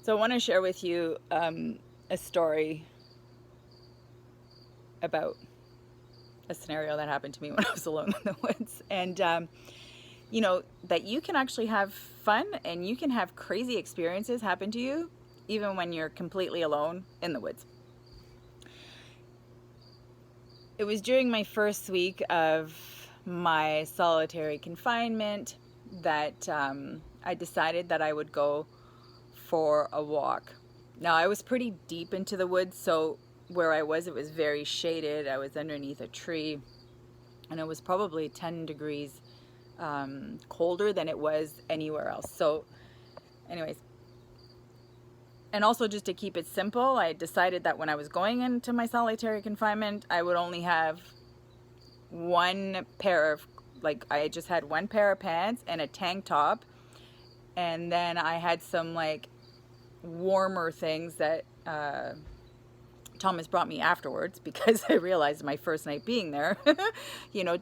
So I want to share with you a story about a scenario that happened to me when I was alone in the woods. And, that you can actually have fun and you can have crazy experiences happen to you even when you're completely alone in the woods. It was during my first week of my solitary confinement that I decided that I would go for a walk. Now, I was pretty deep into the woods, so where I was, it was very shaded. I was underneath a tree, and it was probably 10 degrees colder than it was anywhere else. So, anyways, and also just to keep it simple, I decided that when I was going into my solitary confinement, I would only have one pair of, like, I just had one pair of pants and a tank top, and then I had some like warmer things that Thomas brought me afterwards because I realized my first night being there,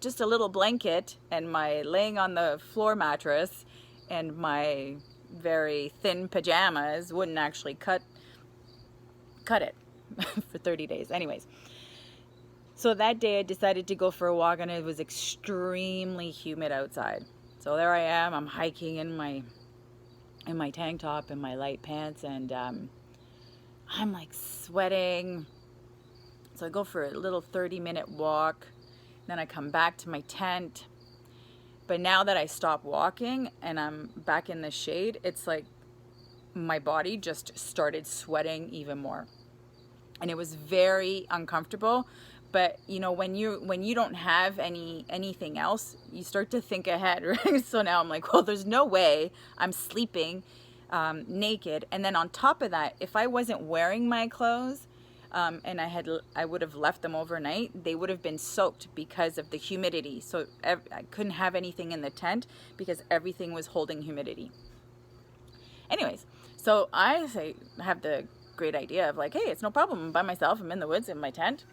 just a little blanket and my laying on the floor mattress and my very thin pajamas wouldn't actually cut it for 30 days. Anyways, so that day I decided to go for a walk and it was extremely humid outside. So there I am, I'm hiking in my tank top and my light pants, and I'm like sweating. So I go for a little 30-minute walk. Then I come back to my tent. But now that I stop walking and I'm back in the shade, it's like my body just started sweating even more. And it was very uncomfortable. But when you don't have anything else, you start to think ahead, right? So now I'm like, well, there's no way I'm sleeping naked. And then on top of that, if I wasn't wearing my clothes, and I would have left them overnight, they would have been soaked because of the humidity. So I couldn't have anything in the tent because everything was holding humidity. Anyways, so I have the great idea of like, hey, it's no problem. I'm by myself. I'm in the woods in my tent.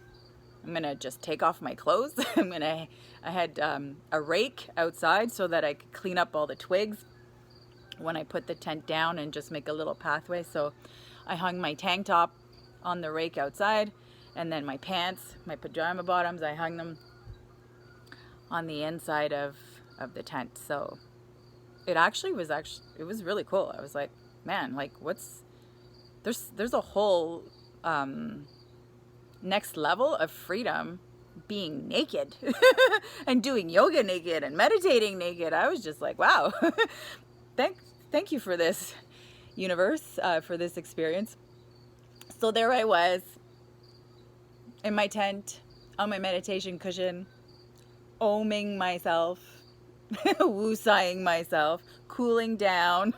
I'm gonna just take off my clothes. I had a rake outside so that I could clean up all the twigs when I put the tent down and just make a little pathway. So I hung my tank top on the rake outside, and then my pants, my pajama bottoms, I hung them on the inside of the tent. So it was really cool. I was like, man, like there's a whole next level of freedom being naked and doing yoga naked and meditating naked. I was just like, wow. thank you for this universe, for this experience. So there I was in my tent on my meditation cushion, oming myself, woosaying myself, cooling down,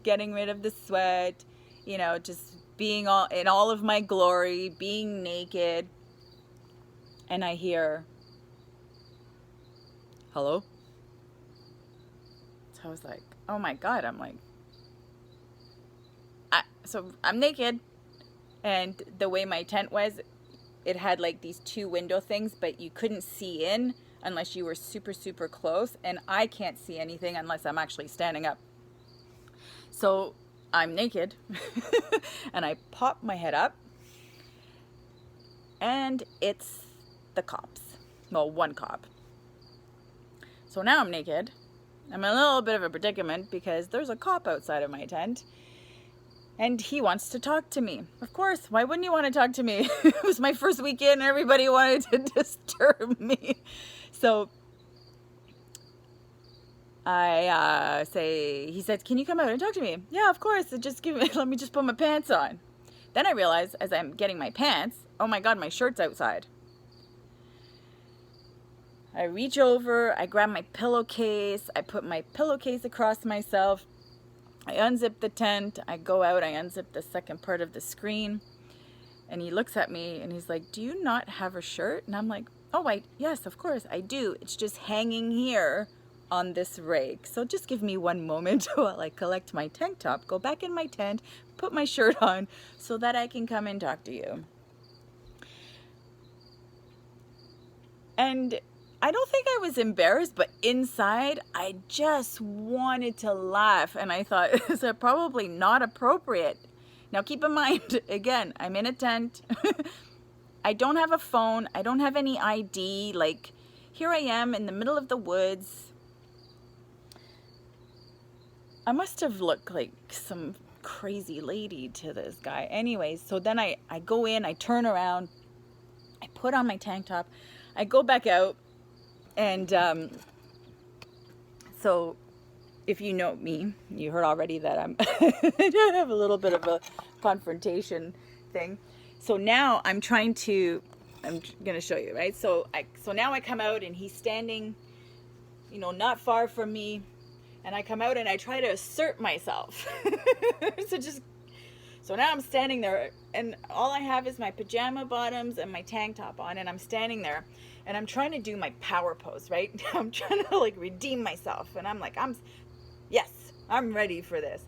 getting rid of the sweat, just being in all of my glory, being naked. And I hear, hello? So I was like, oh my God. I'm like, so I'm naked. And the way my tent was, it had like these two window things, but you couldn't see in unless you were super, super close. And I can't see anything unless I'm actually standing up. So I'm naked and I pop my head up and it's the cops. Well, one cop. So now I'm naked. I'm in a little bit of a predicament because there's a cop outside of my tent. And he wants to talk to me. Of course, why wouldn't he want to talk to me? It was my first weekend and everybody wanted to disturb me. So he says, can you come out and talk to me? Yeah, of course. Let me just put my pants on. Then I realize as I'm getting my pants, oh my God, my shirt's outside. I reach over, I grab my pillowcase, I put my pillowcase across myself. I unzip the tent, I go out, I unzip the second part of the screen, and he looks at me and he's like, do you not have a shirt? And I'm like, oh, yes, of course I do. It's just hanging here on this rake. So just give me one moment while I collect my tank top, go back in my tent, put my shirt on so that I can come and talk to you. And I don't think I was embarrassed, but inside I just wanted to laugh, and I thought, is that probably not appropriate? Now keep in mind, again, I'm in a tent. I don't have a phone. I don't have any ID. Like, here I am in the middle of the woods. I must have looked like some crazy lady to this guy. Anyways, so then I go in, I turn around, I put on my tank top, I go back out, and so if you know me, you heard already that I have a little bit of a confrontation thing. So now I'm going to show you, right? So now I come out and he's standing, not far from me, and I come out and I try to assert myself. So now I'm standing there, and all I have is my pajama bottoms and my tank top on, and I'm standing there, and I'm trying to do my power pose, right? I'm trying to like redeem myself, and I'm like, yes, I'm ready for this.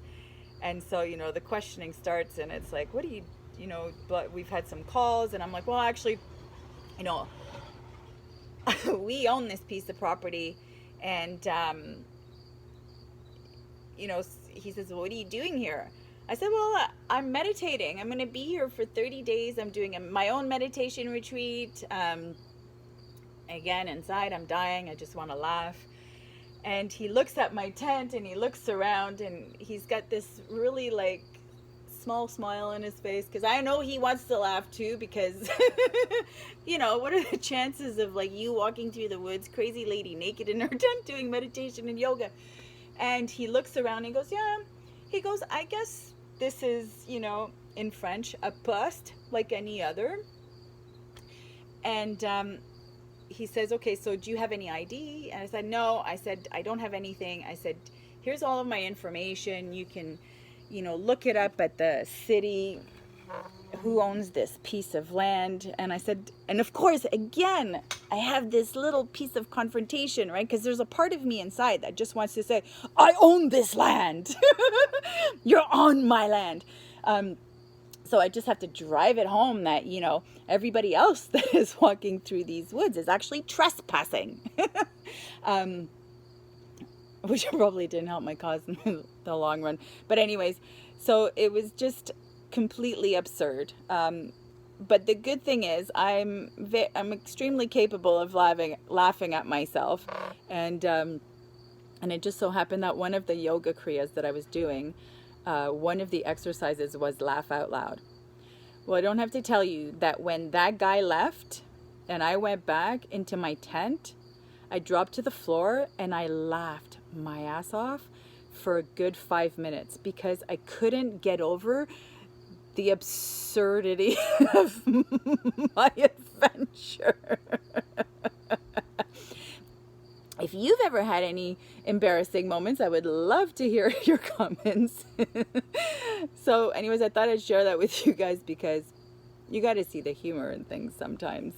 And so, the questioning starts, and it's like, what do you, but we've had some calls, and I'm like, well, actually, we own this piece of property, and, he says, well, what are you doing here? I said, well, I'm meditating. I'm going to be here for 30 days. I'm doing my own meditation retreat. Again, inside, I'm dying. I just want to laugh. And he looks at my tent, and he looks around, and he's got this really like small smile on his face, because I know he wants to laugh too, because what are the chances of like you walking through the woods, crazy lady naked in her tent doing meditation and yoga? And he looks around and he goes, yeah. He goes, I guess this is, in French, a poste like any other. And he says, okay, so do you have any ID? And I said, no. I said, I don't have anything. I said, here's all of my information. You can, look it up at the city, who owns this piece of land. And I said, and of course, again, I have this little piece of confrontation, right? Because there's a part of me inside that just wants to say, I own this land. You're on my land. So I just have to drive it home that, everybody else that is walking through these woods is actually trespassing. Which probably didn't help my cause in the long run. But anyways, so it was just completely absurd. But the good thing is I'm extremely capable of laughing at myself. And it just so happened that one of the yoga kriyas that I was doing, one of the exercises was laugh out loud. Well, I don't have to tell you that when that guy left and I went back into my tent, I dropped to the floor and I laughed my ass off for a good 5 minutes, because I couldn't get over the absurdity of my adventure. If you've ever had any embarrassing moments, I would love to hear your comments. So anyways, I thought I'd share that with you guys, because you got to see the humor in things sometimes.